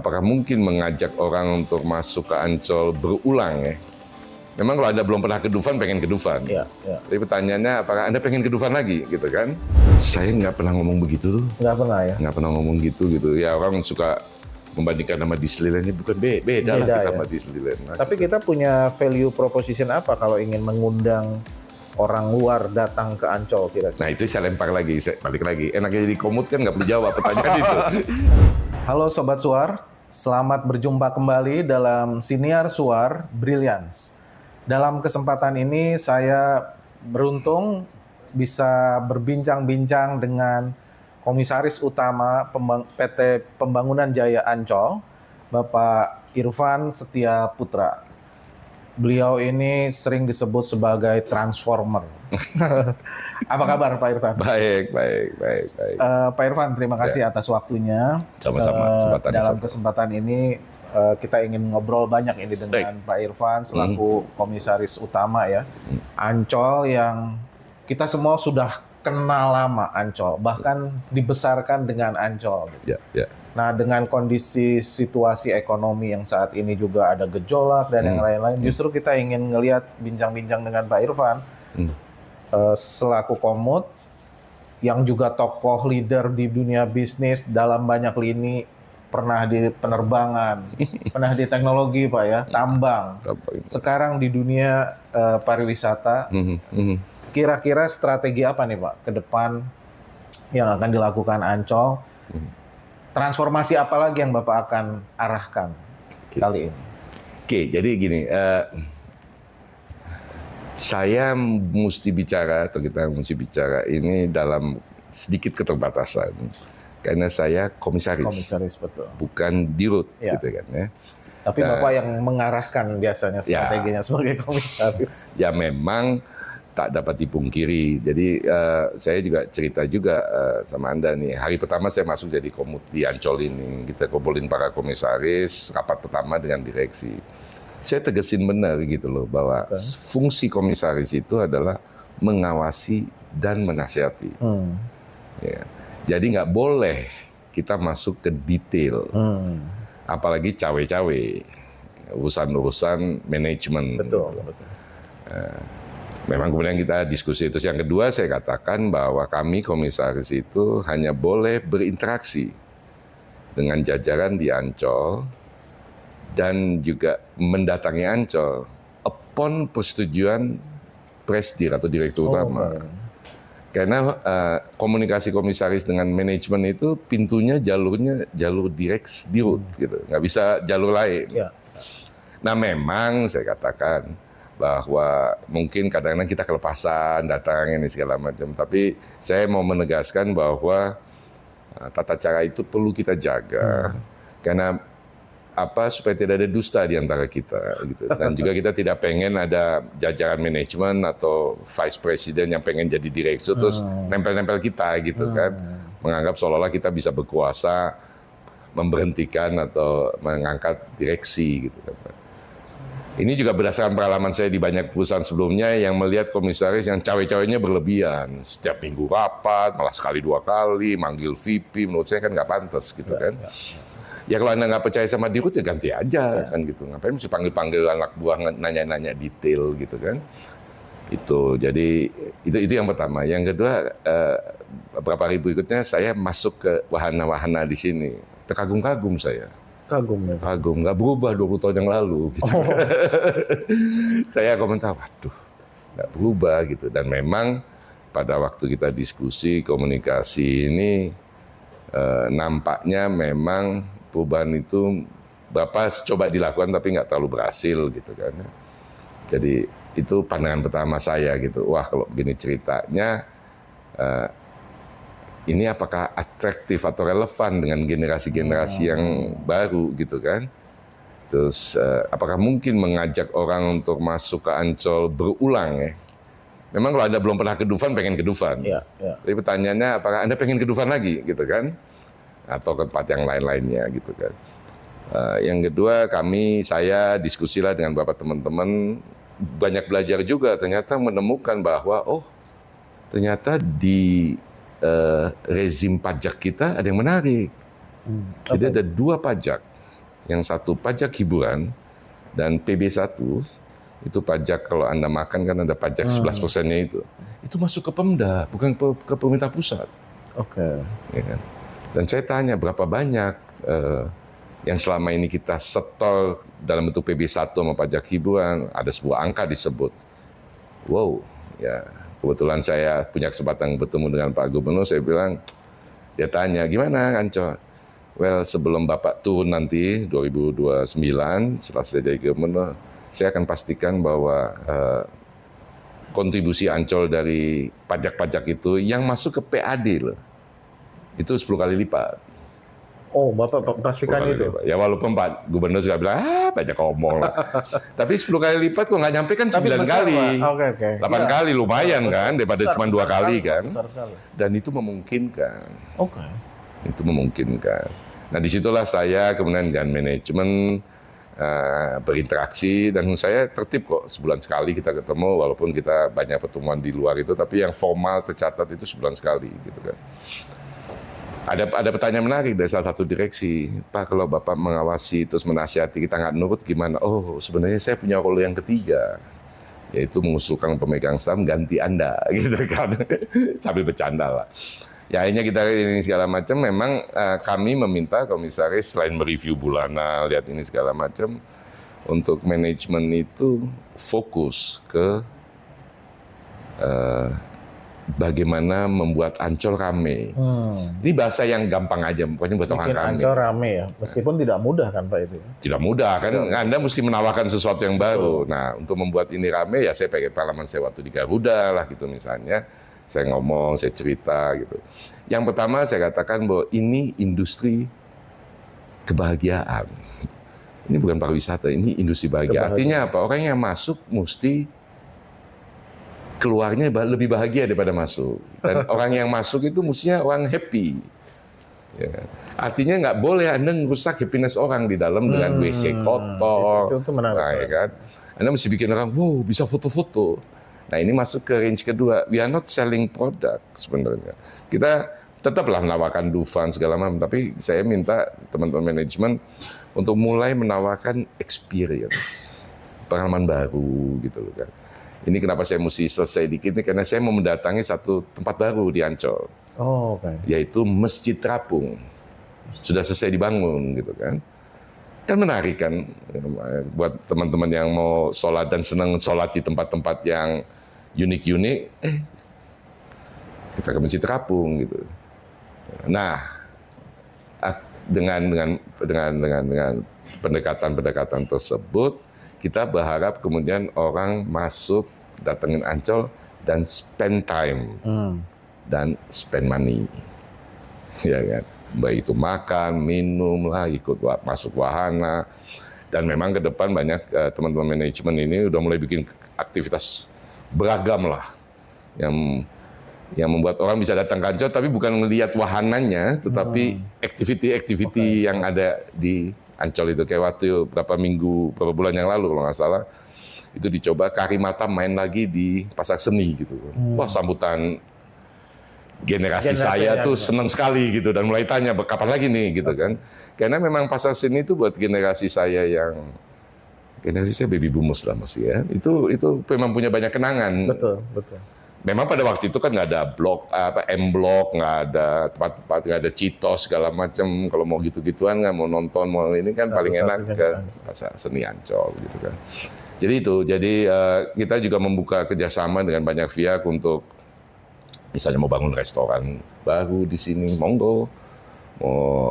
apakah mungkin mengajak orang untuk masuk ke Ancol berulang ya? Memang kalau Anda belum pernah ke Dufan, pengen ke Dufan. Ya. Tapi pertanyaannya, apakah Anda pengen ke Dufan lagi, gitu kan? Saya nggak pernah ngomong begitu tuh. Nggak pernah ya? Nggak pernah ngomong gitu. Ya orang suka membandingkan sama Disneyland, bukan beda lah kita sama Disneyland. Tapi kita punya value proposition apa kalau ingin mengundang orang luar datang ke Ancol kira-kira? Nah itu saya lempar lagi, saya balik lagi. Enaknya jadi komut kan nggak perlu jawab pertanyaan itu. Halo Sobat Suar, selamat berjumpa kembali dalam Siniar Suar Brilliance. Dalam kesempatan ini saya beruntung bisa berbincang-bincang dengan Komisaris Utama PT Pembangunan Jaya Ancol, Bapak Irfan Setia Putra. Beliau ini sering disebut sebagai transformer. Apa kabar Pak Irfan? Baik. Pak Irfan, terima kasih atas waktunya. Sama-sama. Dalam kesempatan ini kita ingin ngobrol banyak ini dengan Pak Irfan selaku Komisaris Utama ya. Ancol yang kita semua sudah kenal lama Ancol, bahkan dibesarkan dengan Ancol. Ya. Nah, dengan kondisi situasi ekonomi yang saat ini juga ada gejolak dan yang lain-lain, justru kita ingin ngelihat bincang-bincang dengan Pak Irfan selaku komut yang juga tokoh leader di dunia bisnis dalam banyak lini, pernah di penerbangan, pernah di teknologi Pak ya, tambang. Sekarang di dunia pariwisata. Kira-kira strategi apa nih Pak ke depan yang akan dilakukan Ancol? Transformasi apa lagi yang Bapak akan arahkan kali ini? Oke, jadi gini, saya mesti bicara atau kita mesti bicara ini dalam sedikit keterbatasan karena saya komisaris betul. Bukan dirut gitu kan ya. Tapi Bapak yang mengarahkan biasanya strateginya sebagai komisaris. Ya memang tak dapat dipungkiri. Jadi saya juga cerita juga sama Anda nih. Hari pertama saya masuk jadi komut di Ancol ini. Kita kumpulin para komisaris, rapat pertama dengan direksi. Saya tegesin benar gitu loh bahwa fungsi komisaris itu adalah mengawasi dan menasihati. Ya. Jadi nggak boleh kita masuk ke detail. Apalagi cawe-cawe. Urusan-urusan manajemen. Betul. Memang kemudian kita diskusi. Terus yang kedua saya katakan bahwa kami komisaris itu hanya boleh berinteraksi dengan jajaran di Ancol dan juga mendatangi Ancol upon persetujuan Presdir atau Direktur Utama. Karena komunikasi komisaris dengan manajemen itu pintunya jalur dirut gitu, nggak bisa jalur lain. Nah memang saya katakan bahwa mungkin kadang-kadang kita kelepasan datang ini segala macam, tapi saya mau menegaskan bahwa tata cara itu perlu kita jaga karena supaya tidak ada dusta di antara kita gitu. Dan juga kita tidak pengen ada jajaran manajemen atau vice president yang pengen jadi direktur terus nempel-nempel kita gitu kan, menganggap seolah-olah kita bisa berkuasa memberhentikan atau mengangkat direksi gitu kan. Ini juga berdasarkan pengalaman saya di banyak perusahaan sebelumnya yang melihat komisaris yang cawe-cawenya berlebihan. Setiap minggu rapat, malah sekali dua kali, manggil VP, menurut saya kan nggak pantas gitu kan. Ya kalau Anda nggak percaya sama dirut ya ganti aja kan gitu. Ngapain mesti panggil-panggil anak buah nanya-nanya detail gitu kan. Itu, jadi itu yang pertama. Yang kedua, beberapa hari berikutnya saya masuk ke wahana-wahana di sini. Terkagum-kagum saya. Kagum, nggak berubah 20 tahun yang lalu. Gitu. Saya komentar, waduh, nggak berubah gitu. Dan memang pada waktu kita diskusi komunikasi ini nampaknya memang perubahan itu Bapak coba dilakukan tapi nggak terlalu berhasil gitu kan. Jadi itu pandangan pertama saya gitu. Wah kalau begini ceritanya. Ini apakah atraktif atau relevan dengan generasi-generasi yang baru gitu kan. Terus apakah mungkin mengajak orang untuk masuk ke Ancol berulang ya. Memang kalau Anda belum pernah ke Dufan, pengen ke Dufan. Tapi pertanyaannya apakah Anda pengen ke Dufan lagi gitu kan. Atau ke tempat yang lain-lainnya gitu kan. Yang kedua saya diskusilah dengan beberapa teman-teman. Banyak belajar juga ternyata menemukan bahwa ternyata di rezim pajak kita ada yang menarik. Jadi ada dua pajak yang satu pajak hiburan, dan PB1 itu pajak kalau Anda makan kan ada pajak 11%-nya itu masuk ke Pemda, bukan ke pemerintah pusat. Oke. Ya kan? Dan saya tanya berapa banyak yang selama ini kita setor dalam bentuk PB1 sama pajak hiburan, ada sebuah angka disebut. Wow, ya kebetulan saya punya kesempatan bertemu dengan Pak Gubernur, saya bilang, dia tanya, gimana Ancol? Well, sebelum Bapak turun nanti 2029, setelah saya jadi Gubernur, saya akan pastikan bahwa kontribusi Ancol dari pajak-pajak itu yang masuk ke PAD loh, itu 10 kali lipat. Oh, Bapak pastikan itu? Lipat. Ya walaupun Pak Gubernur juga bilang, banyak ngomong lah. Tapi 10 kali lipat kok nggak nyampe kan 9 kali. Oke. 8 kali lumayan kan, daripada cuma 2 kali kan. Besar sekali. Dan itu memungkinkan. Oke. Itu memungkinkan. Nah disitulah saya kemudian dengan manajemen berinteraksi, dan saya tertib kok, sebulan sekali kita ketemu, walaupun kita banyak pertemuan di luar itu, tapi yang formal tercatat itu sebulan sekali gitu kan. Ada pertanyaan menarik dari salah satu direksi, Pak, kalau Bapak mengawasi terus menasihati kita nggak nurut gimana? Oh, sebenarnya saya punya role yang ketiga, yaitu mengusulkan pemegang saham ganti Anda, gitu kan, sambil bercanda lah. Ya akhirnya kita ini segala macam, memang kami meminta komisaris selain mereview bulanan, lihat ini segala macam, untuk manajemen itu fokus ke bagaimana membuat Ancol rame. Ini bahasa yang gampang aja, pokoknya buat orang rame. Ancol rame ya, meskipun tidak mudah kan Pak itu. Tidak mudah kan, Anda mesti menawarkan sesuatu yang baru. Nah, untuk membuat ini rame ya saya pakai pengalaman saya waktu di Garuda lah gitu misalnya. Saya ngomong, saya cerita gitu. Yang pertama saya katakan bahwa ini industri kebahagiaan. Ini bukan pariwisata, ini industri bahagia. Artinya apa? Orang yang masuk mesti keluarnya lebih bahagia daripada masuk. Dan orang yang masuk itu mestinya orang happy. Ya. Artinya nggak boleh Anda merusak happiness orang di dalam dengan WC kotor. Itu menarik. Nah, ya kan? Anda mesti bikin orang, wow, bisa foto-foto. Nah, ini masuk ke range kedua. We are not selling product sebenarnya. Kita tetaplah menawarkan Dufan segala macam, tapi saya minta teman-teman manajemen untuk mulai menawarkan experience, pengalaman baru gitu loh kan. Ini kenapa saya mesti selesai dikit nih, karena saya mau mendatangi satu tempat baru di Ancol. Oh, oke. Yaitu Masjid Terapung. Sudah selesai dibangun gitu kan. Kan menarik kan buat teman-teman yang mau sholat dan senang sholat di tempat-tempat yang unik-unik, kita ke Masjid Terapung gitu. Nah, dengan pendekatan tersebut, kita berharap kemudian orang masuk, datengin Ancol dan spend time dan spend money, ya kan. Baik itu makan, minum lah, ikut masuk wahana, dan memang ke depan banyak teman-teman manajemen ini udah mulai bikin aktivitas beragam lah, yang membuat orang bisa datang ke Ancol, tapi bukan melihat wahananya, tetapi activity yang ada di Ancol itu. Kayak waktu beberapa bulan yang lalu kalau nggak salah, itu dicoba Karimata main lagi di Pasar Seni gitu. Wah, sambutan generasi saya tuh senang sekali gitu, dan mulai tanya kapan lagi nih gitu kan. Karena memang Pasar Seni itu buat generasi saya generasi saya baby boomers lah masih ya. Itu memang punya banyak kenangan. Betul. Memang pada waktu itu kan nggak ada blok, M-Block, nggak ada tempat-tempat, nggak ada Citos segala macam. Kalau mau gitu-gituan, nggak mau nonton, mau ini kan paling enak ke Pasar Seni Ancol gitu kan. Jadi kita juga membuka kerjasama dengan banyak pihak untuk misalnya mau bangun restoran baru di sini, monggo. Mau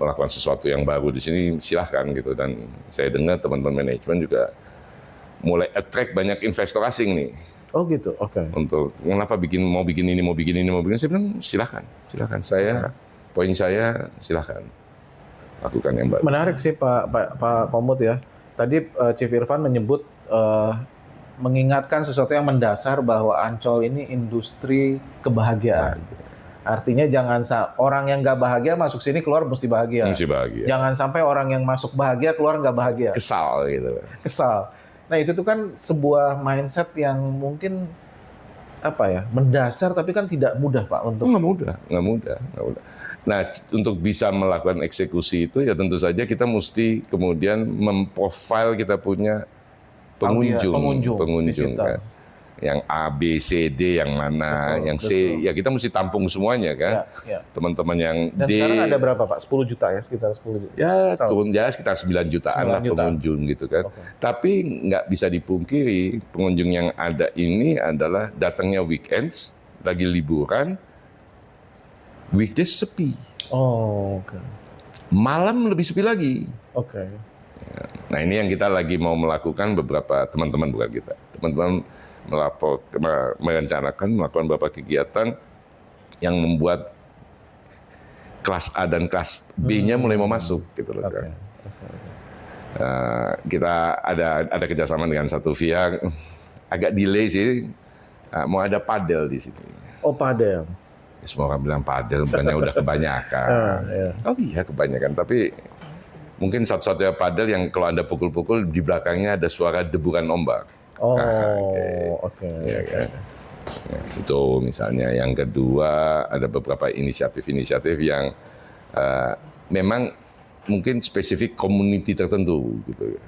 melakukan sesuatu yang baru di sini, silahkan gitu. Dan saya dengar teman-teman manajemen juga mulai attract banyak investor asing nih. Oh gitu, oke. Untuk kenapa mau bikin ini, saya bilang silahkan. Poin saya silahkan lakukan yang baru. Menarik sih Pak Komut ya. Tadi Chief Irfan menyebut mengingatkan sesuatu yang mendasar bahwa Ancol ini industri kebahagiaan. Artinya jangan orang yang nggak bahagia masuk sini keluar mesti bahagia. Mesti bahagia. Jangan sampai orang yang masuk bahagia keluar nggak bahagia. Kesal gitu. Kesal. Nah itu tuh kan sebuah mindset yang mungkin mendasar, tapi kan tidak mudah Pak untuk. Nggak mudah. Nah, untuk bisa melakukan eksekusi itu ya tentu saja kita mesti kemudian memprofile kita punya pengunjung visitor. kan. Yang A, B, C, D yang mana, Betul, yang C betul. ya kita mesti tampung semuanya kan. Ya. Teman-teman yang Dan D sekarang ada berapa Pak? 10 juta ya, sekitar 10 juta. ya Setahun. turun ya sekitar 9 jutaan 9 lah juta. pengunjung gitu kan. Oke. Tapi nggak bisa dipungkiri pengunjung yang ada ini adalah datangnya weekends, lagi liburan, weekdays sepi. Oh, oke. Malam lebih sepi lagi. Oke. Nah ini yang kita lagi mau melakukan beberapa teman-teman bukan kita. Teman-teman merencanakan melakukan beberapa kegiatan yang membuat kelas A dan kelas B-nya mulai mau masuk gitu loh kan. Kita ada kerjasama dengan satu pihak, agak delay sih, mau ada padel di sini. Oh, padel. Semua orang bilang padel, bukannya udah kebanyakan. Iya. Oh iya kebanyakan, tapi mungkin satu-satunya padel yang kalau Anda pukul-pukul di belakangnya ada suara deburan ombak. Oh, oke. Ya, kan? Ya, itu misalnya. Yang kedua ada beberapa inisiatif-inisiatif yang memang mungkin spesifik community tertentu gitu.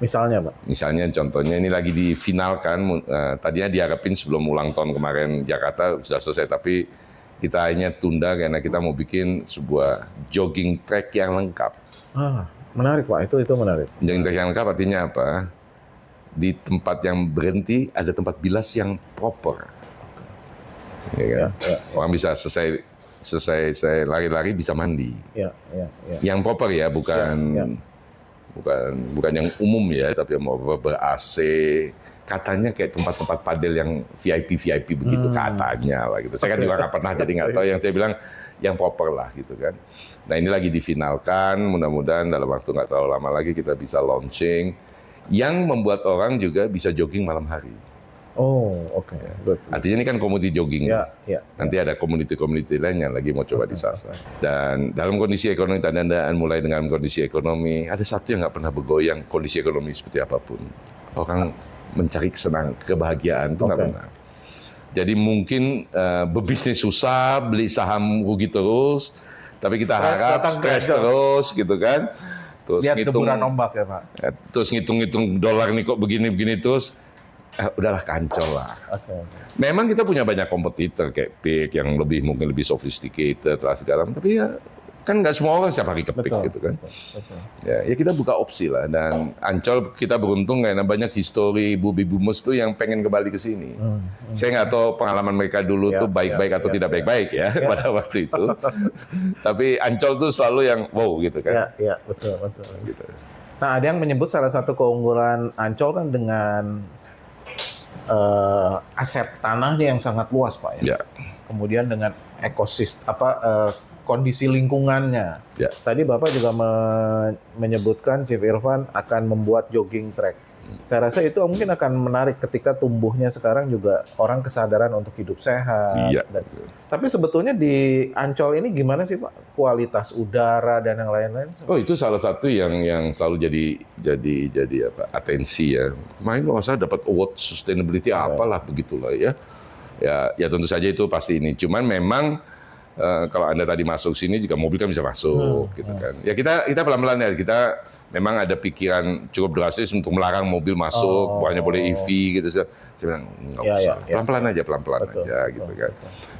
Misalnya Pak? Misalnya contohnya ini lagi difinalkan, tadinya diharapin sebelum ulang tahun kemarin Jakarta sudah selesai, tapi kita hanya tunda karena kita mau bikin sebuah jogging track yang lengkap. Menarik Pak, itu menarik. Jogging track yang lengkap artinya apa? Di tempat yang berhenti ada tempat bilas yang proper. Ya kan? Orang bisa selesai lari-lari bisa mandi. Ya. Yang proper ya, bukan yang umum ya, tapi yang mau ber-AC. Katanya kayak tempat-tempat padel yang VIP begitu katanya lah gitu. Saya kan juga nggak pernah jadi nggak tahu. Yang saya bilang yang proper lah gitu kan. Nah ini lagi difinalkan, mudah-mudahan dalam waktu nggak terlalu lama lagi kita bisa launching yang membuat orang juga bisa jogging malam hari. Oh, oke. Artinya ini kan community jogging. Ya. Nanti ada community lain yang lagi mau coba disasar. Dan dalam kondisi ekonomi tanda-tandaan mulai dengan kondisi ekonomi, ada satu yang nggak pernah bergoyang kondisi ekonomi seperti apapun. Orang mencari kebahagiaan itu nggak pernah. Jadi mungkin berbisnis susah, beli saham rugi terus, tapi kita harap stres terus gitu kan. Terus lihat ngitung deburan ombak ya Pak. Terus ngitung dolar nih kok begini terus. Udahlah Ancol lah. Okay. Memang kita punya banyak kompetitor kayak PIK yang mungkin lebih sophisticated lah sekarang, tapi ya kan nggak semua orang setiap hari ke PIK gitu kan. Betul. Ya kita buka opsi lah, dan Ancol kita beruntung karena banyak histori baby boomers tuh yang pengen kembali ke sini. Saya nggak tahu pengalaman mereka dulu tuh baik-baik atau tidak baik-baik ya pada waktu itu. Tapi Ancol tuh selalu yang wow gitu kan. Iya, betul. Gitu. Nah, ada yang menyebut salah satu keunggulan Ancol kan dengan aset tanahnya yang sangat luas, Pak ya. Kemudian dengan ekosistem kondisi lingkungannya. Ya. Tadi Bapak juga menyebutkan Chief Irfan akan membuat jogging track. Saya rasa itu mungkin akan menarik ketika tumbuhnya sekarang juga orang kesadaran untuk hidup sehat. Iya. Tapi sebetulnya di Ancol ini gimana sih Pak? Kualitas udara dan yang lain-lain? Oh itu salah satu yang selalu jadi atensi ya. Kemarin kalau saya dapat award sustainability apalah begitulah ya. Ya tentu saja itu pasti ini. Cuman memang kalau Anda tadi masuk sini juga mobil kan bisa masuk gitu kan. Ya kita pelan-pelan ya, kita memang ada pikiran cukup drastis untuk melarang mobil masuk, hanya boleh EV gitu. Saya bilang nggak usah, pelan-pelan aja gitu kan.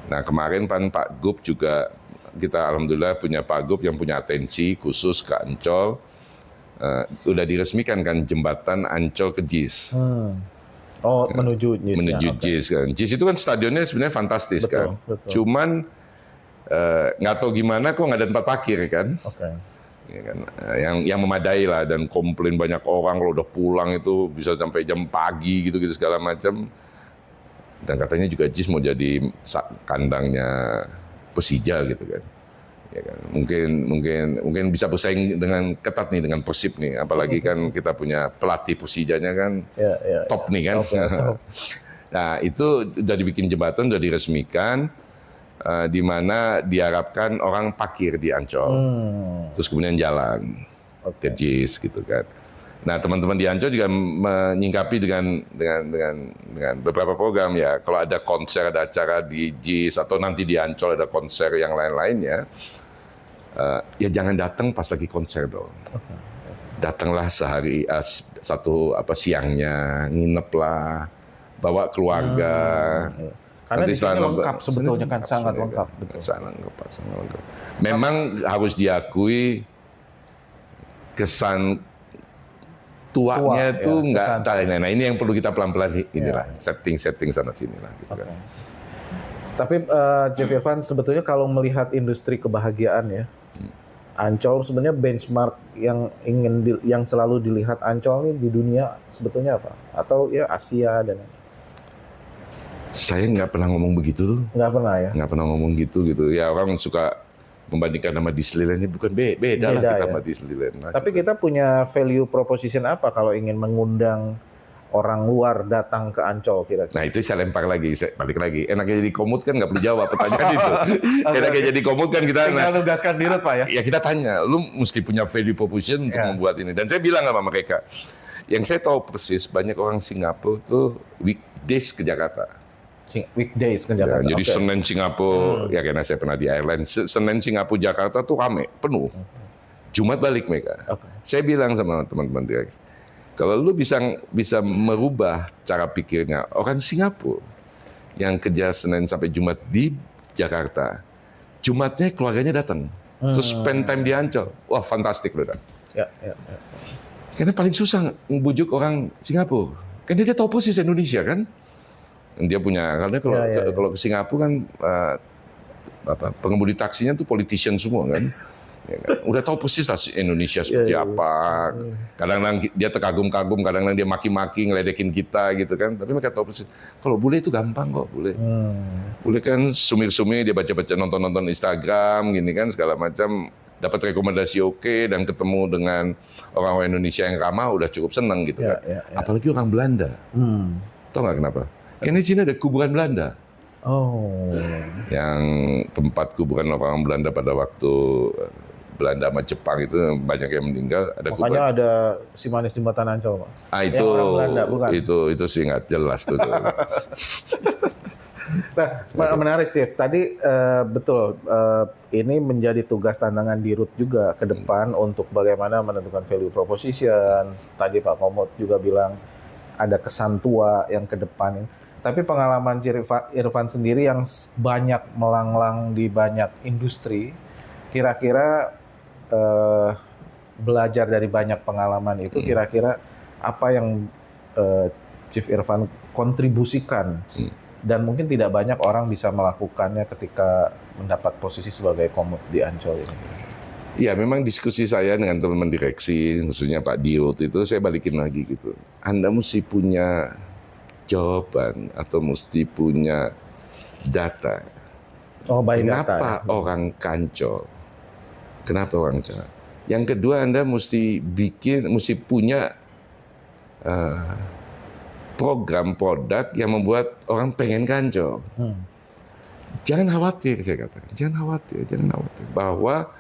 Nah kemarin Pak Gub juga, kita alhamdulillah punya Pak Gub yang punya atensi khusus ke Ancol. Udah diresmikan kan jembatan Ancol ke JIS. Menuju JIS. Menuju JIS kan. JIS itu kan stadionnya sebenarnya fantastis kan. Cuman nggak tahu gimana kok nggak ada tempat parkir kan. Ya kan, yang memadai lah, dan komplain banyak orang kalau udah pulang itu bisa sampai jam pagi gitu segala macam. Dan katanya juga JIS mau jadi kandangnya Persija gitu kan. Ya kan. Mungkin bisa bersaing dengan ketat nih dengan Persib nih, apalagi kan kita punya pelatih Persijanya kan top nih kan. Top. Nah itu udah dibikin jembatan, udah diresmikan. Di mana diharapkan orang parkir di Ancol, terus kemudian jalan ke JIS gitu kan. Nah teman-teman di Ancol juga menyingkapi dengan beberapa program ya. Kalau ada konser, ada acara di JIS atau nanti di Ancol ada konser yang lain-lainnya, ya jangan datang pas lagi konser dong. Datanglah sehari siangnya, nginep lah, bawa keluarga. Karena Nanti di sini setelah lengkap sebetulnya kan, sangat sebenarnya lengkap. kan. Betul. Sangat lengkap. Memang harus diakui kesan tuanya Tua, tuh ya, nggak. kesan. Nah ini yang perlu kita pelan-pelan inilah setting sana sini lah. Gitu kan. Tapi Chef Irfan, sebetulnya kalau melihat industri kebahagiaan ya, Ancol sebenarnya benchmark yang selalu dilihat Ancol ini di dunia sebetulnya apa? Atau ya Asia dan Saya nggak pernah ngomong begitu tuh. nggak pernah ya? Nggak pernah ngomong gitu. Ya orang suka membandingkan sama Disneyland, ini bukan beda lah kita sama Disneyland. Tapi kita punya value proposition apa kalau ingin mengundang orang luar datang ke Ancol kira-kira? Nah itu saya lempar lagi, balik lagi. Enaknya jadi komut kan nggak perlu jawab pertanyaan itu. Enaknya jadi komut kan kita. Tinggal tugaskan di Rut, Pak ya? Ya kita tanya, lu mesti punya value proposition untuk membuat ini. Dan saya bilang sama mereka, yang saya tahu persis banyak orang Singapura tuh weekdays ke Jakarta. Weekdays ke Jakarta. Ya, jadi Senin Singapura, ya karena saya pernah di airline, Senin Singapura Jakarta tuh rame, penuh. Jumat balik mereka. Saya bilang sama teman-teman direksi, kalau lu bisa merubah cara pikirnya orang Singapura yang kerja Senin sampai Jumat di Jakarta, Jumatnya keluarganya datang, terus spend time di Ancol, wah fantastik udah. Ya. Karena paling susah ngebujuk orang Singapura, kan dia tahu posisi Indonesia kan. Dia punya, karena kalau ke Singapura kan pengemudi taksinya tuh politician semua kan. Ya kan? Udah tahu persis lah Indonesia seperti apa. Kadang-kadang dia terkagum-kagum, kadang-kadang dia maki-maki, ngeledekin kita gitu kan. Tapi mereka tahu persis. Kalau bule itu gampang kok, bule. Bule kan sumir-sumir, dia baca-baca, nonton-nonton Instagram, gini kan, segala macam. Dapat rekomendasi oke, dan ketemu dengan orang-orang Indonesia yang ramah, udah cukup senang gitu kan. Apalagi orang Belanda. Tahu nggak kenapa? Karena di sini ada kuburan Belanda. Yang tempat kuburan orang Belanda pada waktu Belanda sama Jepang itu banyak yang meninggal. Ada makanya kuburan. Ada si manis jembatan Ancol, Pak. Itu orang Belanda, bukan? Itu sih nggak jelas tuh. Nah, menarik, Chief. Tadi betul, ini menjadi tugas tantangan di Rut juga ke depan untuk bagaimana menentukan value proposition. Tadi Pak Komod juga bilang ada kesan tua yang ke depan. Tapi pengalaman Irfan sendiri yang banyak melanglang di banyak industri, kira-kira belajar dari banyak pengalaman itu, kira-kira apa yang Chief Irfan kontribusikan dan mungkin tidak banyak orang bisa melakukannya ketika mendapat posisi sebagai komod di Ancol ini? Ya, memang diskusi saya dengan teman-teman direksi, khususnya Pak Dirut itu, saya balikin lagi gitu. Anda mesti punya jawaban atau mesti punya data. Kenapa orang Ancol? Kenapa orang Ancol? Yang kedua, Anda mesti punya program produk yang membuat orang pengen ke Ancol. Jangan khawatir, saya katakan. Jangan khawatir bahwa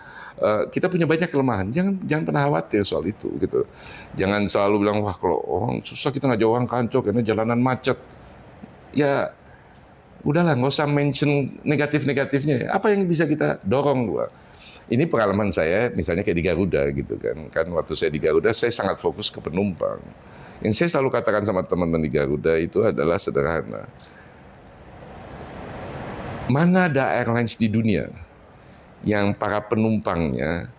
kita punya banyak kelemahan. Jangan pernah khawatir soal itu gitu. Jangan selalu bilang wah kalau orang susah kita ngajak orang ke Ancol karena jalanan macet. Ya udahlah, nggak usah mention negatif-negatifnya. Apa yang bisa kita dorong gua? Ini pengalaman saya misalnya kayak di Garuda gitu kan. Kan waktu saya di Garuda saya sangat fokus ke penumpang. Yang saya selalu katakan sama teman-teman di Garuda itu adalah sederhana. Mana ada airlines di dunia yang para penumpangnya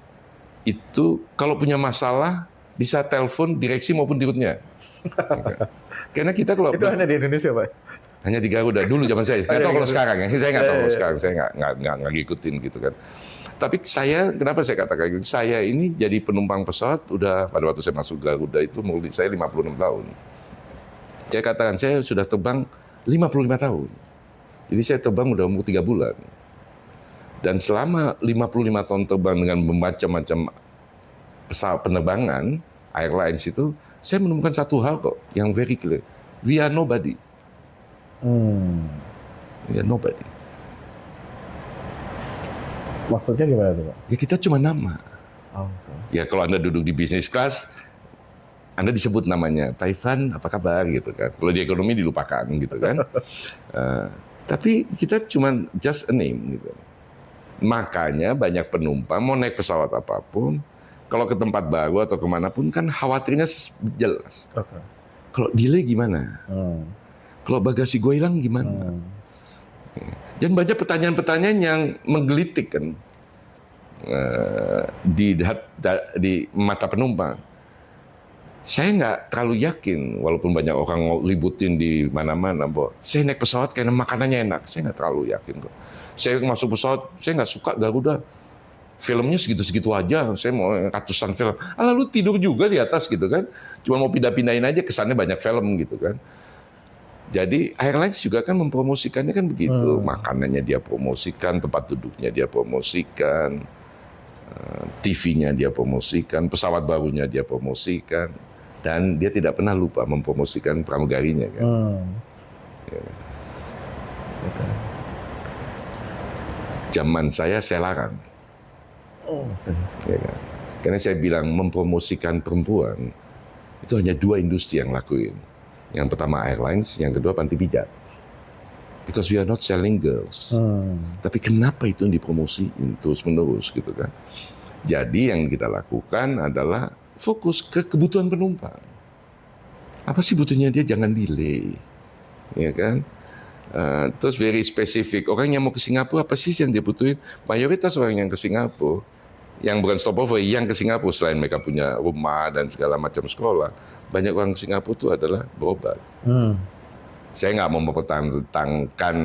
itu kalau punya masalah bisa telepon direksi maupun dirutnya. Karena kita kalau itu hanya di Indonesia, Pak. Hanya di Garuda dulu zaman saya. Nggak tahu kalau sekarang ya. Saya nggak tahu kalau sekarang. Saya nggak ngikutin gitu kan. Tapi kenapa saya katakan gitu? Saya ini jadi penumpang pesawat udah pada waktu saya masuk Garuda itu umur saya 56 tahun. Saya katakan saya sudah terbang 55 tahun. Jadi saya terbang udah umur 3 bulan. Dan selama 55 tahun terbang dengan macam-macam pesawat penerbangan, airlines itu, saya menemukan satu hal kok yang very clear. We are nobody. We are nobody. Maksudnya gimana tuh, Pak? Ya kita cuma nama. Ya kalau Anda duduk di bisnis kelas, Anda disebut namanya, Taifan apa kabar gitu kan. Kalau di ekonomi dilupakan gitu kan. Tapi kita cuma just a name gitu. Makanya banyak penumpang mau naik pesawat apapun, kalau ke tempat baru atau kemanapun kan khawatirnya jelas. Oke. Kalau delay gimana? Kalau bagasi gue hilang gimana? Dan banyak pertanyaan-pertanyaan yang menggelitik kan di mata penumpang. Saya nggak terlalu yakin, walaupun banyak orang ributin di mana-mana, bahwa saya naik pesawat karena makanannya enak. Saya nggak terlalu yakin kok. Saya masuk pesawat, saya nggak suka Garuda. Filmnya segitu-segitu aja, saya mau ratusan film. Lalu tidur juga di atas gitu kan. Cuma mau pindah-pindahin aja, kesannya banyak film gitu kan. Jadi airlines juga kan mempromosikannya kan begitu. Makanannya dia promosikan, tempat duduknya dia promosikan, TV-nya dia promosikan, pesawat barunya dia promosikan. Dan dia tidak pernah lupa mempromosikan pramugarinya kan. Ya. Zaman saya larang. Ya kan? Karena saya bilang mempromosikan perempuan itu hanya 2 industri yang lakuin. Yang pertama airlines, yang kedua panti pijat. Because we are not selling girls. Tapi kenapa itu yang dipromosiin terus-menerus gitu kan? Jadi yang kita lakukan adalah fokus ke kebutuhan penumpang. Apa sih butuhnya dia, jangan delay. Ya kan? Terus very spesifik. Orang yang mau ke Singapura apa sih yang dia butuhin? Mayoritas orang yang ke Singapura, yang bukan stopover, yang ke Singapura selain mereka punya rumah dan segala macam sekolah, banyak orang ke Singapura itu adalah berobat. Saya nggak mau mempertentangkan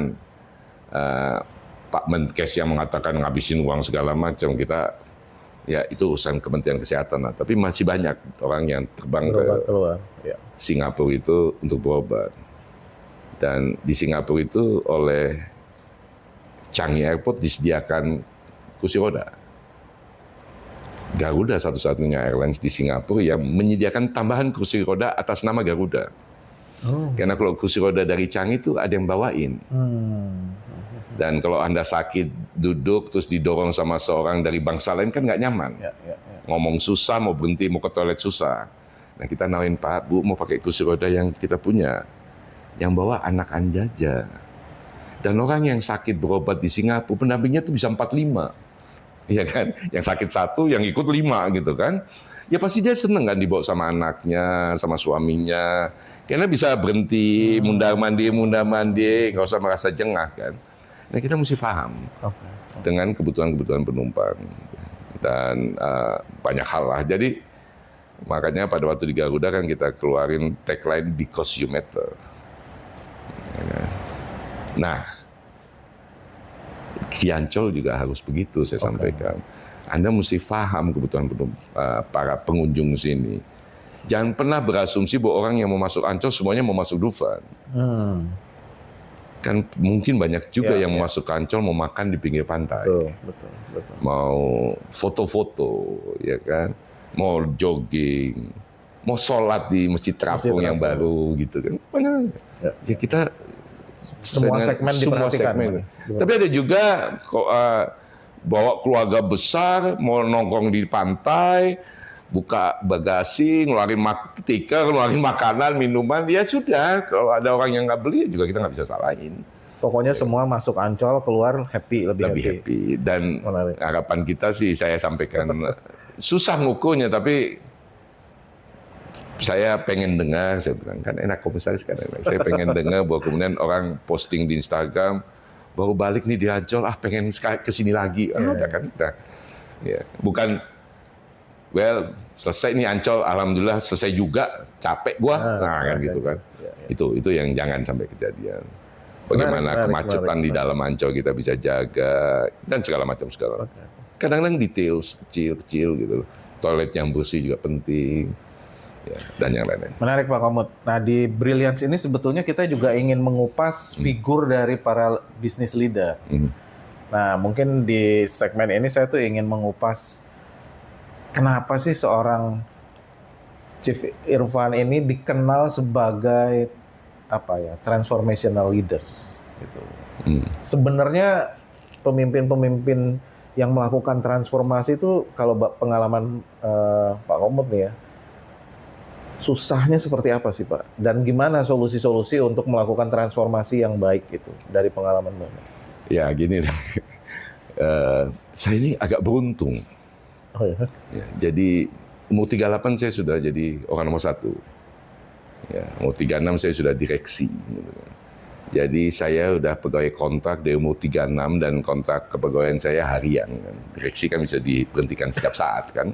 Pak Menkes yang mengatakan ngabisin uang segala macam. Kita ya itu urusan Kementerian Kesehatan lah. Tapi masih banyak orang yang terbang ke Singapura itu untuk berobat. Dan di Singapura itu oleh Changi Airport disediakan kursi roda. Garuda satu-satunya airlines di Singapura yang menyediakan tambahan kursi roda atas nama Garuda. Karena kalau kursi roda dari Changi itu ada yang bawain. Dan kalau Anda sakit duduk terus didorong sama seorang dari bangsa lain kan nggak nyaman. Ngomong susah, mau berhenti, mau ke toilet susah. Nah kita nawarin, Pak, Bu, mau pakai kursi roda yang kita punya. Yang bawa anak Anda aja. Dan orang yang sakit berobat di Singapura, pendampingnya tuh bisa 45. Iya kan? Yang sakit 1, yang ikut 5 gitu kan. Ya pasti dia seneng kan dibawa sama anaknya, sama suaminya. Karena bisa berhenti, mundar-mandir, nggak usah merasa jengah kan. Nah kita mesti paham dengan kebutuhan-kebutuhan penumpang. Dan banyak hal lah. Jadi makanya pada waktu di Garuda kan kita keluarin tagline because you matter. Nah, di Ancol juga harus begitu saya sampaikan. Anda mesti paham kebutuhan para pengunjung sini. Jangan pernah berasumsi bahwa orang yang mau masuk Ancol semuanya mau masuk Dufan. Kan mungkin banyak juga yang mau masuk Ancol mau makan di pinggir pantai. Betul. Mau foto-foto, ya kan? Mau jogging, mau sholat di Masjid Terapung yang baru gitu kan. Ya kita semua segmen diperhatikan. Tapi ada juga bawa keluarga besar, mau nongkrong di pantai, buka bagasi, ngeluarin stiker, ngeluarin makanan, minuman, ya sudah. Kalau ada orang yang nggak beli, juga kita nggak bisa salahin. Pokoknya semua masuk Ancol, keluar happy, lebih happy. Dan harapan kita sih, saya sampaikan, susah ngukurnya, tapi saya pengen dengar, saya bilang kan enak komisaris kan, saya pengen dengar bahwa kemudian orang posting di Instagram, baru balik nih di Ancol, pengen kesini lagi, udah kan, ya bukan, well selesai nih Ancol, alhamdulillah selesai juga, capek gua, kan gitu kan, itu yang jangan sampai kejadian. Bagaimana kemacetan di dalam Ancol kita bisa jaga dan segala macam. Kadang-kadang detail kecil gitu, toilet yang bersih juga penting. Ya, dan yang lain-lain. Menarik Pak Komut. Nah di Brilliance ini sebetulnya kita juga ingin mengupas figur dari para business leader. Nah mungkin di segmen ini saya tuh ingin mengupas kenapa sih seorang Chief Irfan ini dikenal sebagai transformational leaders. Gitu. Sebenarnya pemimpin-pemimpin yang melakukan transformasi itu kalau pengalaman Pak Komut nih ya, susahnya seperti apa sih Pak? Dan gimana solusi-solusi untuk melakukan transformasi yang baik gitu dari pengalaman Bapak? Ya gini, saya ini agak beruntung. Oh ya. Ya, jadi umur 38 saya sudah jadi orang nomor 1. Ya, umur 36 saya sudah direksi. Jadi saya udah pegawai kontrak dari umur 36 dan kontrak kepegawaian saya harian. Direksi kan bisa diberhentikan setiap saat kan.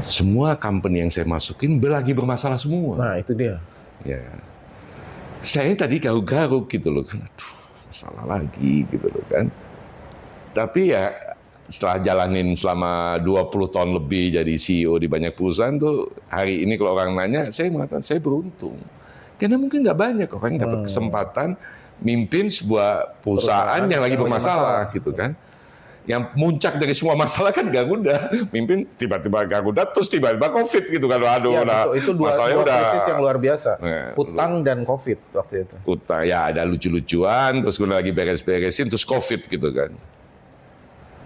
Semua company yang saya masukin lagi bermasalah semua. Nah itu dia. Ya, saya tadi garuk-garuk gitu loh kan, aduh masalah lagi gitu loh kan. Tapi ya setelah jalanin selama 20 tahun lebih jadi CEO di banyak perusahaan tuh, hari ini kalau orang nanya, saya mengatakan saya beruntung. Karena mungkin nggak banyak orang yang dapat kesempatan mimpin sebuah perusahaan yang lagi bermasalah gitu kan. Yang muncak dari semua masalah kan Garuda, mimpin tiba-tiba Garuda terus tiba-tiba COVID gitu kan. Aduh, Ya, itu dua krisis yang luar biasa. Nah, utang dan COVID waktu itu. Utang ya ada lucu-lucuan, terus kemudian lagi beres-beresin, terus COVID gitu kan.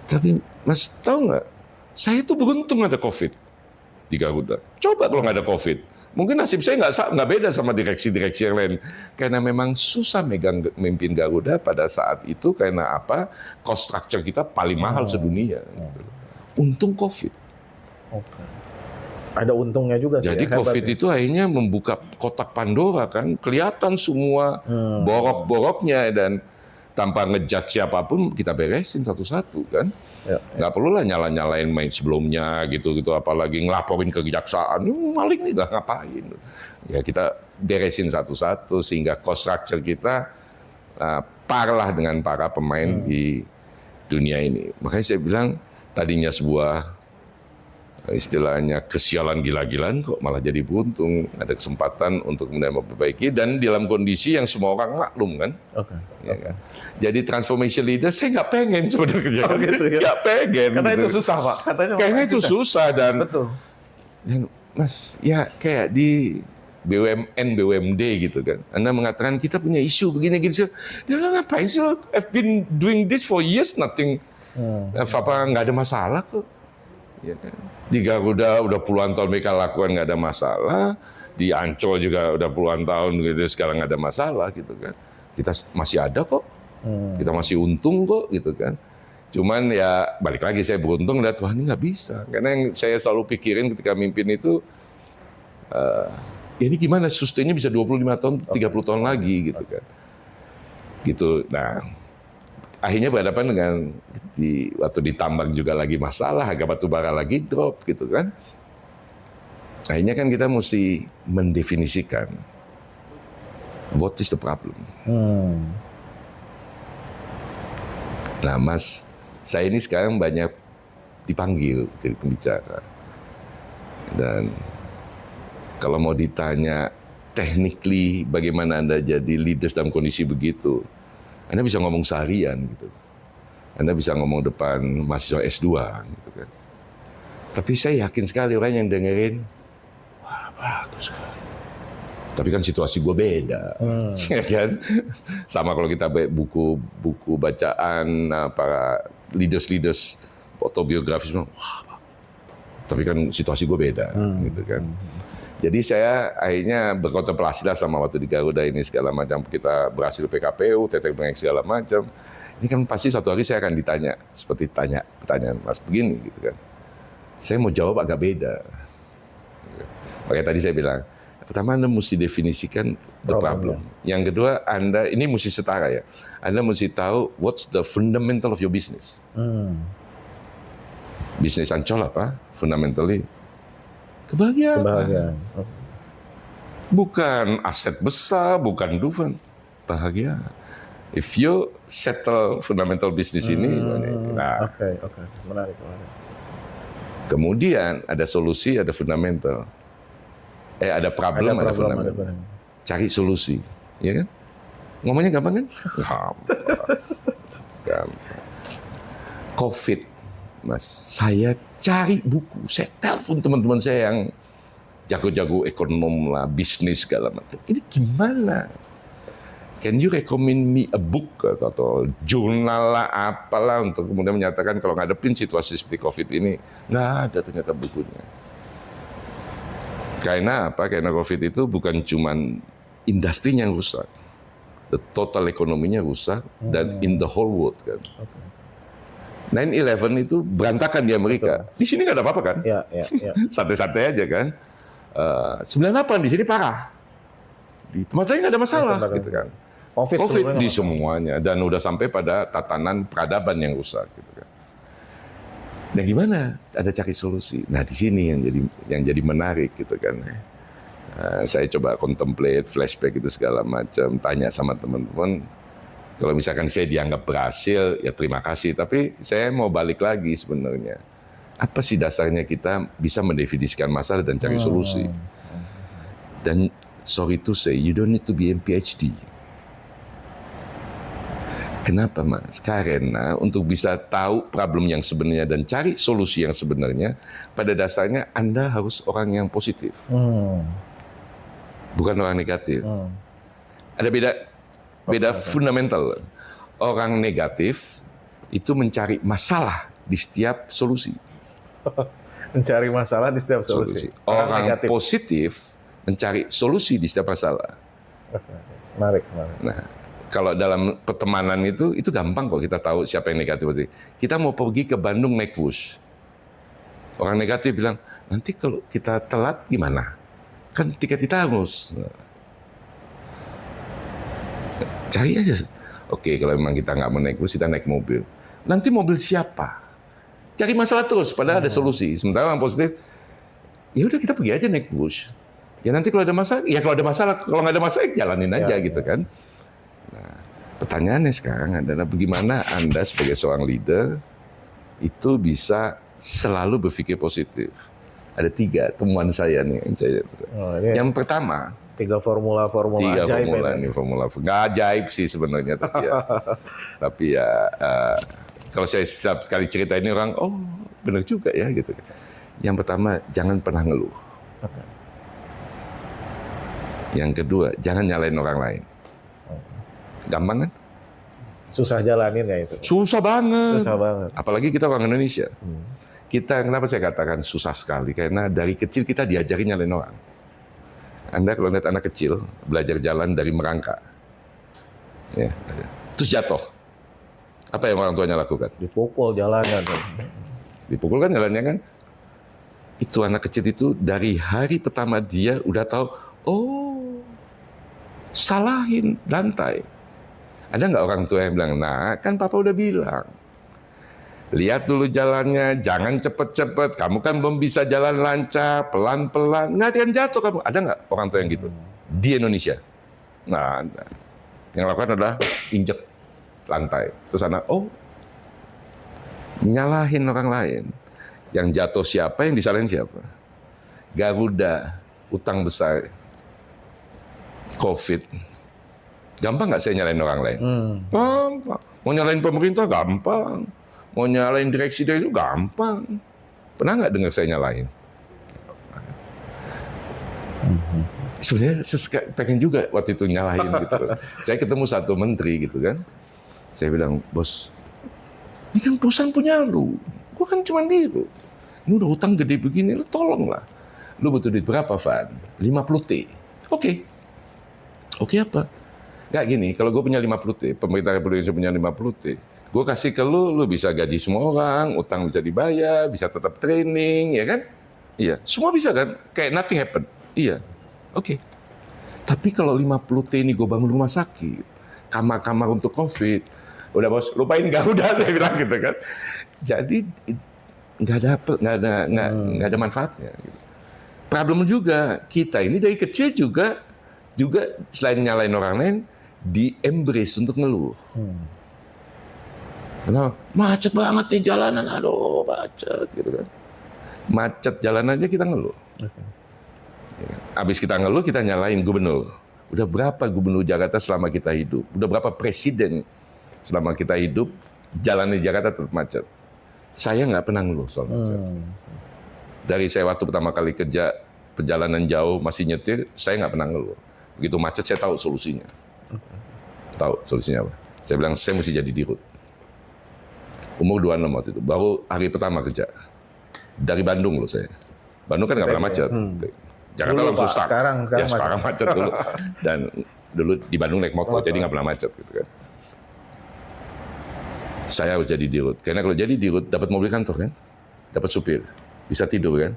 Tapi Mas tahu nggak, saya tuh beruntung ada COVID di Garuda. Coba kalau nggak ada COVID, mungkin nasib saya nggak beda sama direksi-direksi yang lain. Karena memang susah memimpin Garuda pada saat itu karena apa? Cost structure kita paling mahal sedunia. Untung COVID. Oke. Ada untungnya juga sih. Jadi ya, COVID hebat, itu akhirnya membuka kotak Pandora kan, kelihatan semua borok-boroknya dan tanpa ngejudge siapapun kita beresin satu-satu kan. Ya, Nggak perlulah nyala-nyalain main sebelumnya gitu-gitu, apalagi ngelaporin ke kejaksaan, maling nih nggak ngapain. Ya kita beresin satu-satu sehingga cost structure kita parlah dengan para pemain di dunia ini. Makanya saya bilang tadinya sebuah istilahnya kesialan gila-gilaan kok malah jadi beruntung, ada kesempatan untuk memperbaiki dan dalam kondisi yang semua orang maklum kan. Oke. Ya kan? Jadi transformation leader saya nggak pengen sebenarnya. Gitu ya. Nggak pengen. Karena gitu. itu susah Pak. Katanya Kayaknya itu susah dan betul. Mas ya kayak di BUMN, BUMD gitu kan. Anda mengatakan kita punya isu begini-gini. Dia bilang ngapain sih? I've been doing this for years, nothing. Apa nggak ada masalah kok. Ya kan? Di Garuda udah puluhan tahun mereka lakukan nggak ada masalah. Di Ancol juga udah puluhan tahun gitu sekarang nggak ada masalah gitu kan. Kita masih ada kok. Kita masih untung kok gitu kan. Cuman ya balik lagi saya beruntung lihat wah ini nggak bisa. Karena yang saya selalu pikirin ketika mimpin itu ya ini gimana sustainnya bisa 25 tahun, 30 tahun lagi gitu kan. Gitu. Nah, akhirnya berhadapan dengan waktu di tambang juga lagi masalah, harga batu bara lagi drop gitu kan. Akhirnya kan kita mesti mendefinisikan what is the problem. Nah Mas, saya ini sekarang banyak dipanggil jadi pembicara. Dan kalau mau ditanya technically bagaimana Anda jadi leaders dalam kondisi begitu, Anda bisa ngomong seharian gitu. Anda bisa ngomong depan mahasiswa S2 gitu kan. Tapi saya yakin sekali orang yang dengerin, wah bagus sekali. Tapi kan situasi gue beda, ya kan? Sama kalau kita buku bacaan para leaders autobiografis, wah, tapi kan situasi gue beda, gitu kan? Jadi saya akhirnya berkontemplasi lah sama waktu di Garuda ini segala macam, kita berhasil PKPU, tetek bengek segala macam. Ini kan pasti satu hari saya akan ditanya seperti pertanyaan Mas begini, gitu kan? Saya mau jawab agak beda. Makanya tadi saya bilang. Pertama Anda mesti definisikan the problem. Yang kedua Anda, ini mesti setara ya. Anda mesti tahu what's the fundamental of your business. Bisnis Ancol apa? Fundamentally kebahagiaan. Bukan aset besar, bukan Dufan. Bahagia. If you settle fundamental bisnis ini, nah. Oke. Menarik. Kemudian ada solusi, ada fundamental. Ada problem, ada fundamental. Cari solusi, ya kan? Ngomongnya gampang kan? Gampang. COVID, Mas, saya cari buku, saya telepon teman-teman saya yang jago-jago ekonom lah, bisnis segala macam. Ini gimana? Can you recommend me a book atau jurnal lah, apalah untuk kemudian menyatakan kalau ngadepin situasi seperti COVID ini, nggak ada ternyata bukunya. Karena apa? Karena COVID itu bukan cuma industrinya yang rusak, the total ekonominya rusak dan in the whole world kan. 9/11 itu berantakan di Amerika. Di sini nggak ada apa-apa kan? Ya. Santai-santai aja kan. 98 di sini parah. Di tempat lain nggak ada masalah gitu kan. COVID di semuanya dan udah sampai pada tatanan peradaban yang rusak gitu kan. Nah gimana? Ada cari solusi. Nah di sini yang jadi menarik gitu kan. Saya coba contemplate, flashback itu segala macam, tanya sama teman-teman. Kalau misalkan saya dianggap berhasil, ya terima kasih. Tapi saya mau balik lagi sebenarnya. Apa sih dasarnya kita bisa mendefinisikan masalah dan cari solusi? Dan sorry to say, you don't need to be a PhD. Kenapa Mas? Karena untuk bisa tahu problem yang sebenarnya dan cari solusi yang sebenarnya, pada dasarnya Anda harus orang yang positif. Bukan orang negatif. Ada beda fundamental. Orang negatif itu mencari masalah di setiap solusi. Mencari masalah di setiap solusi. Orang positif mencari solusi di setiap masalah. Menarik. Nah, kalau dalam pertemanan itu gampang kok kita tahu siapa yang negatif. Kita mau pergi ke Bandung naik bus. Orang negatif bilang, nanti kalau kita telat gimana? Kan tiket kita harus. Cari aja. Oke, kalau memang kita nggak mau naik bus, kita naik mobil. Nanti mobil siapa? Cari masalah terus, padahal ada solusi. Sementara orang positif, ya udah kita pergi aja naik bus. Ya nanti kalau ada masalah, ya kalau ada masalah, kalau nggak ada masalah, jalanin aja gitu kan. Nah, pertanyaannya sekarang adalah bagaimana Anda sebagai seorang leader itu bisa selalu berpikir positif. Ada 3 temuan saya nih. Yang pertama, 3 formula ajaib. Ini formula nggak ajaib sih sebenarnya, tapi ya kalau saya setiap kali cerita ini orang, oh benar juga ya gitu. Yang pertama, jangan pernah ngeluh. Yang kedua, jangan nyalain orang lain. Gampang kan? Susah jalanin ya itu. Susah banget. Apalagi kita orang Indonesia. Kita, kenapa saya katakan susah sekali? Karena dari kecil kita diajarin nyalain orang. Anda kalau lihat anak kecil belajar jalan dari merangkak, ya, terus jatuh, apa yang orang tuanya lakukan? Dipukul jalannya. Dipukul kan jalannya kan? Itu anak kecil itu dari hari pertama dia udah tahu, oh, salahin lantai. Ada nggak orang tua yang bilang, nah kan papa udah bilang, lihat dulu jalannya, jangan cepet-cepet, kamu kan belum bisa jalan lancar, pelan-pelan, nggak akan jatuh kamu. Ada nggak orang tua yang gitu? Di Indonesia. Nah, yang lakukan adalah injek lantai. Terus anak, oh, nyalahin orang lain. Yang jatuh siapa, yang disalahin siapa? Garuda, utang besar, COVID. Gampang nggak saya nyalain orang lain? Gampang. Mau nyalain pemerintah gampang. Mau nyalain direksi dari itu gampang. Pernah nggak dengar saya nyalain? Sebenarnya pengen juga waktu itu nyalain gitu. Saya ketemu satu menteri gitu kan. Saya bilang, bos, ini kan perusahaan punya lu. Gua kan cuma biru. Ini udah utang gede begini, lu tolonglah. Lu butuh duit berapa, Van? 50 T. Oke. Oke apa? Nggak gini, kalau gue punya 50 T, pemerintah Republik Indonesia punya 50 T, gue kasih ke lu bisa gaji semua orang, utang bisa dibayar, bisa tetap training, ya kan? Iya, semua bisa kan? Kayak nothing happen. Iya, oke. Tapi kalau 50 T ini gue bangun rumah sakit, kamar-kamar untuk COVID, udah bos, lupain Garuda, saya bilang gitu kan. Jadi nggak ada manfaatnya. Gitu. Problem juga kita ini dari kecil juga selain nyalain orang lain, di-embrace untuk ngeluh. Kenapa? Macet banget nih jalanan, aduh macet gitu kan. Macet jalan aja kita ngeluh. Habis kita ngeluh, kita nyalain gubernur. Udah berapa gubernur Jakarta selama kita hidup? Udah berapa presiden selama kita hidup, jalan di Jakarta tetap macet. Saya nggak pernah ngeluh soal macet. Dari saya waktu pertama kali kerja perjalanan jauh masih nyetir, saya nggak pernah ngeluh. Begitu macet saya tahu solusinya. Tahu solusinya apa? Saya bilang saya mesti jadi dirut. Umur 26 waktu itu, baru hari pertama kerja. Dari Bandung loh saya. Bandung kan nggak pernah macet. Jakarta langsung stuck. Sekarang macet dulu. Dan dulu di Bandung naik motor, jadi nggak pernah macet gitu kan. Saya harus jadi dirut, karena kalau jadi dirut dapat mobil kantor kan, dapat supir, bisa tidur kan.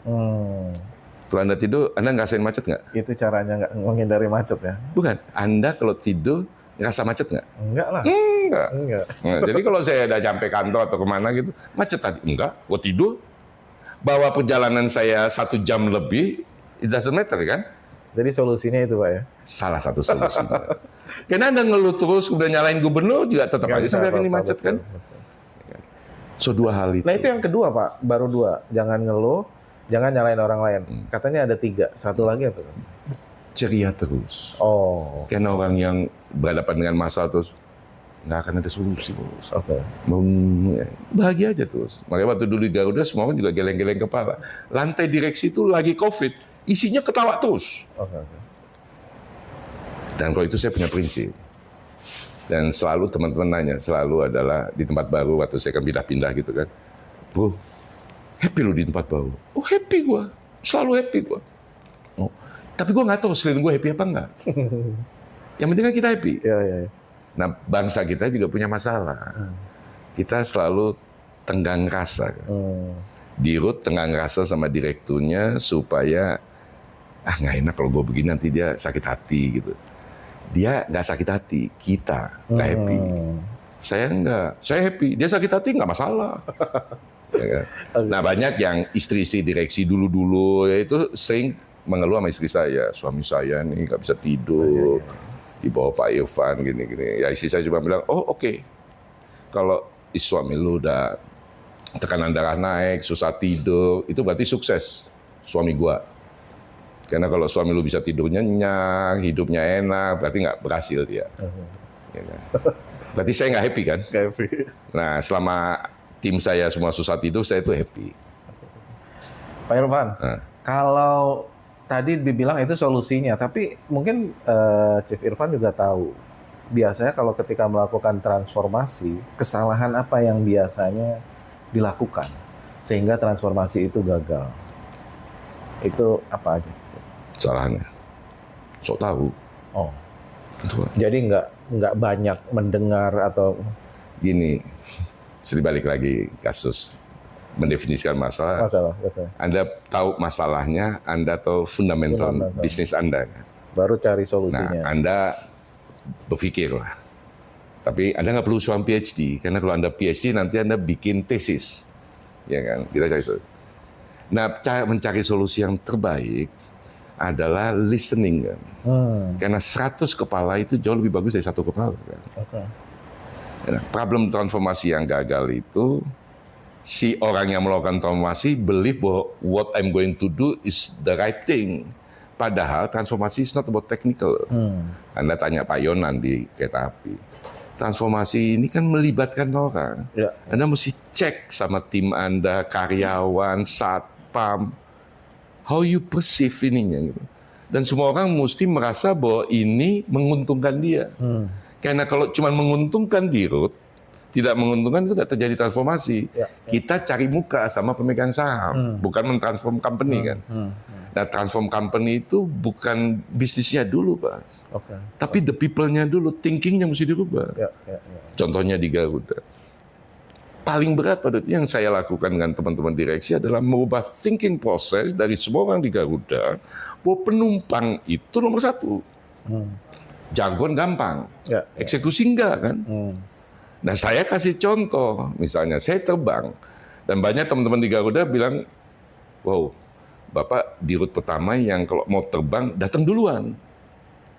Kalau Anda tidur, Anda ngerasain macet nggak? Itu caranya nggak menghindari macet ya? Bukan, Anda kalau tidur ngerasa macet nggak? Enggak lah. Enggak. Nah, jadi kalau saya udah sampai kantor atau kemana gitu, macet tadi? Enggak, gua tidur. Bahwa perjalanan saya 1 jam lebih, it doesn't matter kan? Jadi solusinya itu Pak ya? Salah satu solusinya. Karena Anda ngeluh terus, udah nyalain gubernur juga tetap Nggak aja bisa sampai hari ini apa-apa, macet betul, kan? betul. So 2 hal itu. Nah itu yang kedua Pak, baru 2. Jangan ngeluh, jangan nyalain orang lain. Katanya ada 3, satu lagi apa? Ceria terus. Oh, Karena orang yang berhadapan dengan masalah terus, nggak akan ada solusi bos. oke. Bahagia aja terus. Makanya waktu dulu di Garuda semua orang juga geleng-geleng kepala. Lantai direksi itu lagi COVID, isinya ketawa terus. Oke. Dan kalau itu saya punya prinsip. Dan selalu teman-teman nanya, selalu adalah di tempat baru waktu saya kan pindah-pindah gitu kan. Bro, happy lu di tempat baru? Oh happy gua, selalu happy gua. Oh, tapi gua nggak tahu sekeliling gua happy apa enggak. Yang penting kan kita happy. Iya. Nah, bangsa kita juga punya masalah. Kita selalu tenggang rasa. Dirut tenggang rasa sama direkturnya supaya nggak enak kalau gue begini nanti dia sakit hati gitu. Dia nggak sakit hati, kita nggak happy. Saya nggak, saya happy. Dia sakit hati nggak masalah. Ya kan? Nah banyak yang istri-istri direksi dulu-dulu ya itu sering mengeluh sama istri saya. Suami saya nih nggak bisa tidur. Di bawah Pak Irfan gini-gini. Ya istri saya cuma bilang, oh oke. Kalau suami lu udah tekanan darah naik, susah tidur, itu berarti sukses suami gua. Karena kalau suami lu bisa tidur nyenyak, hidupnya enak, berarti nggak berhasil dia. Ya kan? Berarti saya nggak happy kan? Happy. Nah selama tim saya semua susah tidur, saya tuh happy. Pak Irfan, kalau tadi dibilang itu solusinya, tapi mungkin Chief Irfan juga tahu, biasanya kalau ketika melakukan transformasi, kesalahan apa yang biasanya dilakukan sehingga transformasi itu gagal? Itu apa aja? Kesalahannya, sok tahu. Oh, Betul. jadi nggak banyak mendengar atau Gini, seperti balik lagi kasus mendefinisikan masalah. betul. Anda tahu masalahnya, Anda tahu fundamental bisnis Anda. Baru cari Nah, solusinya. Anda berpikir lah. Tapi Anda nggak perlu seorang PhD, karena kalau Anda PhD nanti Anda bikin tesis. Ya kan? Kita cari solusi. Nah, cara mencari solusi yang terbaik adalah listening kan. Karena 100 kepala itu jauh lebih bagus dari 1 kepala kan. Oke. Nah, problem transformasi yang gagal itu si orang yang melakukan transformasi believe bahwa what I'm going to do is the right thing. Padahal transformasi is not about technical. Anda tanya Pak Yonan di kereta api. Transformasi ini kan melibatkan orang. Ya. Anda mesti cek sama tim Anda, karyawan, satpam, how you perceive ininya. Gitu. Dan semua orang mesti merasa bahwa ini menguntungkan dia. Karena kalau cuma menguntungkan dirut, tidak menguntungkan itu tidak terjadi transformasi. Ya. Kita cari muka sama pemegang saham, bukan mentransform company kan. Nah, transform company itu bukan bisnisnya dulu, Pak. Oke. Tapi the people-nya dulu, thinking-nya mesti dirubah. Ya. Contohnya di Garuda. Paling berat pada itu yang saya lakukan dengan teman-teman direksi adalah merubah thinking proses dari semua orang di Garuda bahwa penumpang itu nomor 1. Jargon gampang, Ya. eksekusi enggak kan? Nah saya kasih contoh, misalnya saya terbang, dan banyak teman-teman di Garuda bilang, wow, Bapak di rute pertama yang kalau mau terbang datang duluan.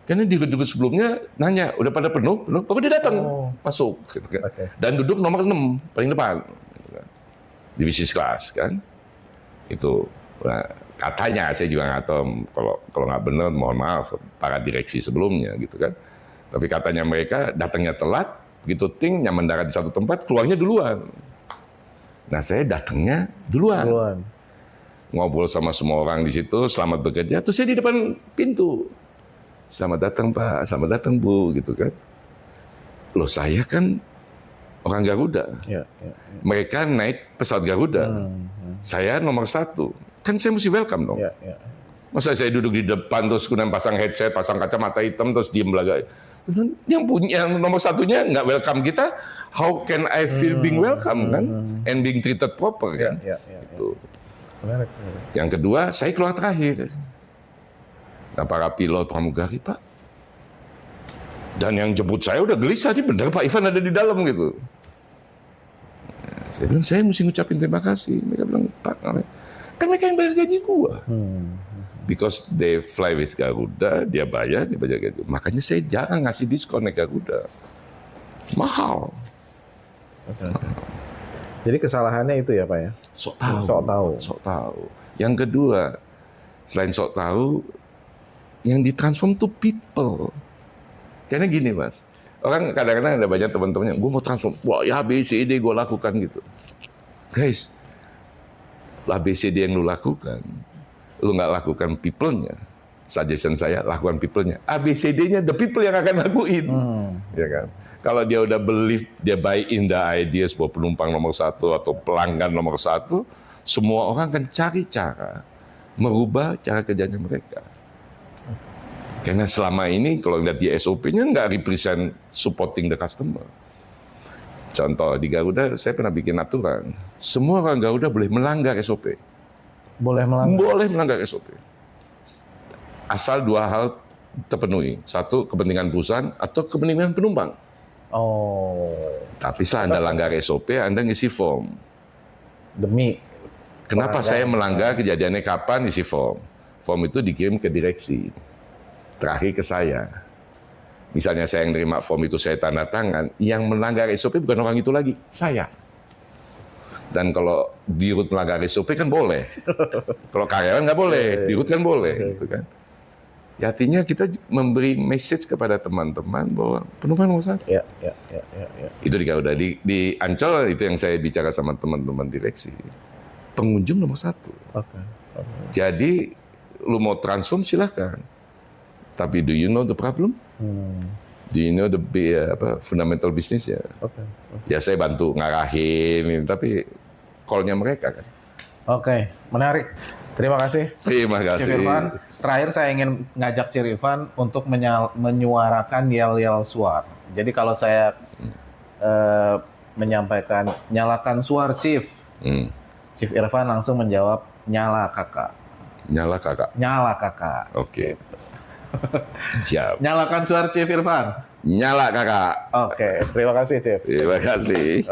Karena di rute sebelumnya nanya, udah pada penuh? Bapak dia datang, masuk. Gitu kan. Oke. Dan duduk nomor 6, paling depan. Gitu kan. Di bisnis kelas kan. Itu nah, katanya, saya juga nggak tahu, kalau nggak benar mohon maaf, para direksi sebelumnya gitu kan. Tapi katanya mereka datangnya telat, begitu ting, nyaman mendarat di satu tempat, keluarnya duluan. Nah saya datangnya duluan. Ngobrol sama semua orang di situ, selamat bekerja, terus saya di depan pintu. Selamat datang Pak, selamat datang Bu, gitu kan. Loh saya kan orang Garuda. Ya. Mereka naik pesawat Garuda. Saya nomor 1. Kan saya mesti welcome dong. Ya. Masa saya duduk di depan terus kemudian pasang headset, pasang kacamata hitam terus diem belaga. Yang punya yang nomor satunya nggak welcome kita, how can I feel being welcome kan? And being treated proper kan? Itu. Menarik. Yang kedua, saya keluar terakhir. Nah, para pilot pramugari, Pak. Dan yang jemput saya udah gelisah, ini benar Pak Ivan ada di dalam gitu. Nah, saya bilang, saya mesti ngucapin terima kasih. Mereka bilang, Pak, kan mereka yang bayar gaji gua. Because they fly with Garuda, dia bayar gaji. Makanya saya jarang ngasih diskon naik Garuda. Mahal. Jadi kesalahannya itu ya Pak ya? Sok tahu. Sok tahu. Yang kedua, selain sok tahu, yang ditransform tuh people. Karena gini Mas, orang kadang-kadang ada banyak teman-temannya, gue mau transform, wah ya ABCD gue lakukan gitu. Guys, ABCD yang lu lakukan, lu nggak lakukan people-nya. Suggestion saya, lakukan people-nya. ABCD-nya the people yang akan lakuin. Ya kan? Kalau dia udah believe, dia buy in the ideas bahwa penumpang nomor satu atau pelanggan nomor satu, semua orang akan cari cara merubah cara kerjanya mereka. Karena selama ini kalau lihat di SOP-nya nggak represent supporting the customer. Contoh di Garuda saya pernah bikin aturan, semua orang Garuda boleh melanggar SOP. Boleh melanggar? Boleh melanggar SOP. Asal dua hal terpenuhi. Satu, kepentingan perusahaan atau kepentingan penumpang. Oh. Tapi setelah Anda langgar SOP, Anda ngisi form. Demi. Kenapa saya melanggar, kejadiannya kapan, isi form. Form itu dikirim ke direksi. Terakhir ke saya. Misalnya saya yang nerima form itu saya tanda tangan, yang melanggar SOP bukan orang itu lagi, saya. Dan kalau dirut melanggar SOP kan boleh. Kalau karyawan nggak boleh, dirut kan boleh. Gitu kan. Ya, artinya kita memberi message kepada teman-teman bahwa penumpang nomor satu. Ya. Itu di Garuda. Di Ancol itu yang saya bicara sama teman-teman direksi. Pengunjung nomor satu. Jadi lu mau transform silahkan. Tapi do you know the problem? Do you know the fundamental business ya? Ya saya bantu ngarahin, tapi call-nya mereka kan. Oke, menarik. Terima kasih. Terima kasih. Chief Irfan. Terakhir saya ingin ngajak Chief Irfan untuk menyuarakan yel-yel suar. Jadi kalau saya menyampaikan nyalakan suar Chief, Chief Irfan langsung menjawab nyala kakak. Nyala kakak. Nyala kakak. Oke. Siap. Nyalakan suara Chief Irfan. Nyala kakak. Oke, terima kasih Chief. Terima kasih.